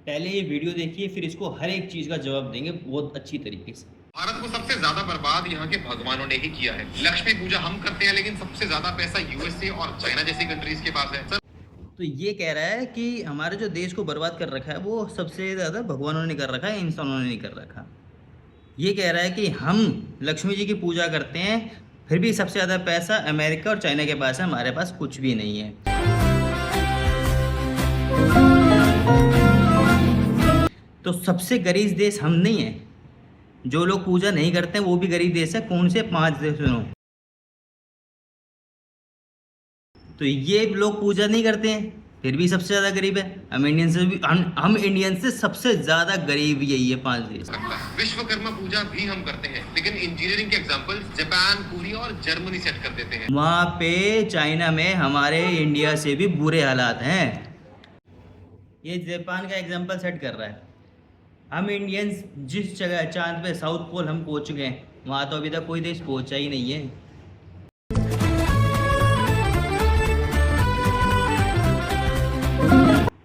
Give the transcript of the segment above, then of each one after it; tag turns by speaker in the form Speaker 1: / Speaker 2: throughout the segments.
Speaker 1: पहले ये वीडियो देखिए, फिर इसको हर एक चीज़ का जवाब देंगे बहुत अच्छी तरीके से।
Speaker 2: भारत को सबसे ज्यादा बर्बाद यहाँ के भगवानों ने ही किया है। लक्ष्मी पूजा हम करते हैं, लेकिन सबसे ज्यादा पैसा यूएसए और चाइना जैसी कंट्रीज के पास है।
Speaker 1: तो ये कह रहा है कि हमारे जो देश को बर्बाद कर रखा है वो सबसे ज़्यादा भगवानों ने कर रखा है, इंसानों ने नहीं कर रखा। ये कह रहा है कि हम लक्ष्मी जी की पूजा करते हैं, फिर भी सबसे ज़्यादा पैसा अमेरिका और चाइना के पास है, हमारे पास कुछ भी नहीं है। तो सबसे गरीब देश हम नहीं हैं। जो लोग पूजा नहीं करते हैं वो भी गरीब देश है। कौन से 5 देश सुनो। तो ये लोग पूजा नहीं करते हैं फिर भी सबसे ज़्यादा गरीब है। हम इंडियन से सबसे ज़्यादा गरीब यही है 5 देश।
Speaker 2: विश्वकर्मा पूजा भी हम करते हैं, लेकिन इंजीनियरिंग के एग्जांपल जापान, कोरिया और जर्मनी सेट कर देते हैं।
Speaker 1: वहाँ पे चाइना में हमारे इंडिया से भी बुरे हालात हैं। ये जापान का एग्जांपल सेट कर रहा है। हम इंडियंस जिस जगह चांद पे साउथ पोल हम पहुँच चुके हैं, वहाँ तो अभी तक कोई देश पहुँचा ही नहीं है।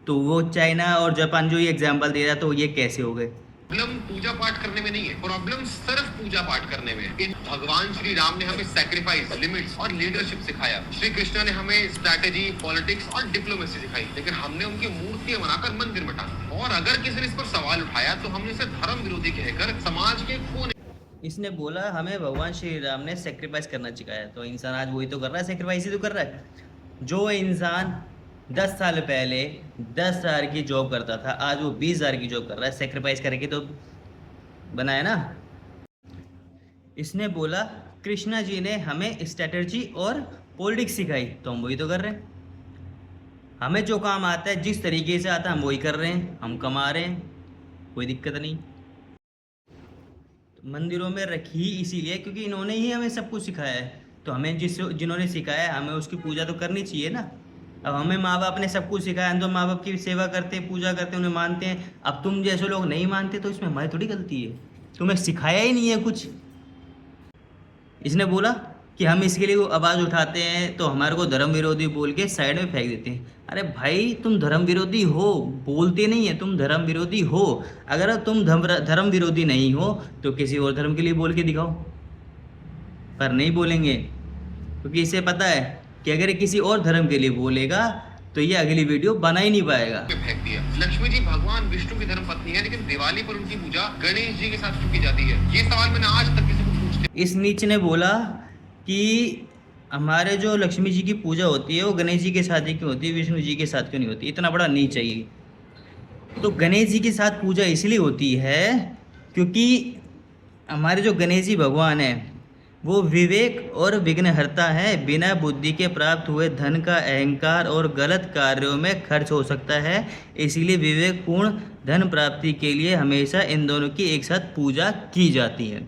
Speaker 1: तो वो चाइना और जापान जो ये एग्जांपल दे रहा तो ये कैसे हो गए?
Speaker 2: प्रॉब्लम पूजा पाठ करने में नहीं है, प्रॉब्लम सिर्फ पूजा पाठ करने में है। भगवान श्री राम ने हमें सैक्रिफाइस, लिमिट्स और लीडरशिप सिखाया। श्री कृष्ण ने हमें स्ट्रैटेजी, पॉलिटिक्स और डिप्लोमेसी सिखाई, लेकिन हमने उनकी मूर्तियां बनाकर मंदिर में टांगा। और अगर किसी ने इस पर सवाल उठाया तो हमने इसे धर्म विरोधी कहकर समाज के कोने।
Speaker 1: इसने बोला हमें भगवान श्री राम ने सेक्रीफाइस करना सिखाया, तो इंसान आज वही तो कर रहा है, सेक्रीफाइस ही तो कर रहा है। जो इंसान 10 साल पहले 10 हज़ार की जॉब करता था, आज वो 20 हज़ार की जॉब कर रहा है। सेक्रीफाइस करके तो बनाया ना। इसने बोला कृष्णा जी ने हमें स्ट्रैटेजी और पॉलिटिक्स सिखाई, तो हम वही तो कर रहे हैं। हमें जो काम आता है, जिस तरीके से आता है, हम वही कर रहे हैं, हम कमा रहे हैं, कोई दिक्कत नहीं। तो मंदिरों में रखी इसीलिए क्योंकि इन्होंने ही हमें सब कुछ सिखाया है। तो हमें जिन्होंने सिखाया है हमें उसकी पूजा तो करनी चाहिए ना। अब हमें माँ बाप ने सब कुछ सिखाया, हम तो माँ बाप की सेवा करते हैं, पूजा करते हैं, उन्हें मानते हैं। अब तुम जैसे लोग नहीं मानते तो इसमें हमारी थोड़ी गलती है, तुम्हें सिखाया ही नहीं है कुछ। इसने बोला कि हम इसके लिए आवाज़ उठाते हैं तो हमारे को धर्म विरोधी बोल के साइड में फेंक देते हैं। अरे भाई तुम धर्म विरोधी हो, बोलते नहीं है, तुम धर्म विरोधी हो। अगर तुम धर्म विरोधी नहीं हो तो किसी और धर्म के लिए बोल के दिखाओ, पर नहीं बोलेंगे क्योंकि इसे पता है कि अगर किसी और धर्म के लिए बोलेगा तो ये अगली वीडियो बना ही नहीं पाएगा।
Speaker 2: फेंक दिया। लक्ष्मी जी भगवान विष्णु की धर्म पत्नी है, लेकिन दिवाली पर उनकी पूजा गणेश जी के साथ क्यों की जाती है? ये सवाल मैंने आज तक किसी को पूछते।
Speaker 1: इस नीच ने बोला कि हमारे जो लक्ष्मी जी की पूजा होती है वो गणेश जी के साथ ही क्यों होती है, विष्णु जी के साथ क्यों नहीं होती? इतना बड़ा नीच चाहिए। तो गणेश जी के साथ पूजा इसलिए होती है क्योंकि हमारे जो गणेश जी भगवान है वो विवेक और विघ्नहर्ता है। बिना बुद्धि के प्राप्त हुए धन का अहंकार और गलत कार्यों में खर्च हो सकता है, इसीलिए विवेकपूर्ण धन प्राप्ति के लिए हमेशा इन दोनों की एक साथ पूजा की जाती है।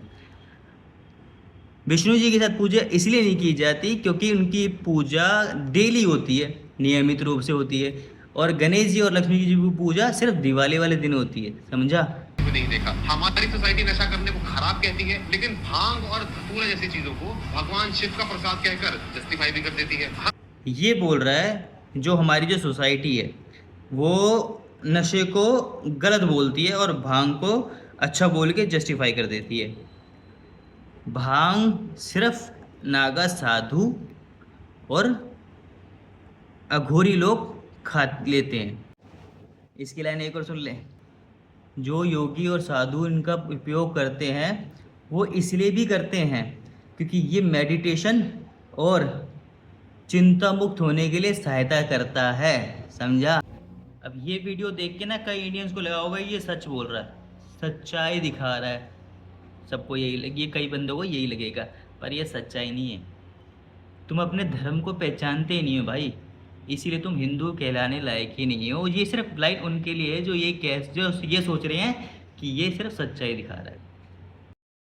Speaker 1: विष्णु जी के साथ पूजा इसलिए नहीं की जाती क्योंकि उनकी पूजा डेली होती है, नियमित रूप से होती है, और गणेश जी और लक्ष्मी जी की पूजा सिर्फ दिवाली वाले दिन होती है। समझा?
Speaker 2: नहीं देखा। हमारी सोसाइटी नशा करने को खराब कहती है, लेकिन भांग और धतूरा जैसी चीजों को भगवान शिव का प्रसाद कहकर जस्टिफाई भी कर देती है।
Speaker 1: ये बोल रहा है जो हमारी जो सोसाइटी है वो नशे को गलत बोलती है और भांग को अच्छा बोल के जस्टिफाई कर देती है। भांग सिर्फ नागा साधु और अघोरी लोग खा लेते हैं। इसकी लाइन एक और सुन लें। जो योगी और साधु इनका उपयोग करते हैं वो इसलिए भी करते हैं क्योंकि ये मेडिटेशन और चिंता मुक्त होने के लिए सहायता करता है। समझा? अब ये वीडियो देख के ना कई इंडियंस को लगा होगा ये सच बोल रहा है, सच्चाई दिखा रहा है। सबको यही लगे, कई बंदों को यही लगेगा, पर ये सच्चाई नहीं है। तुम अपने धर्म को पहचानते ही नहीं हो भाई, इसीलिए तुम हिंदू कहलाने लायक ही नहीं हो। ये सिर्फ लाइट उनके लिए है जो ये सोच रहे हैं कि ये सिर्फ सच्चाई दिखा रहा है।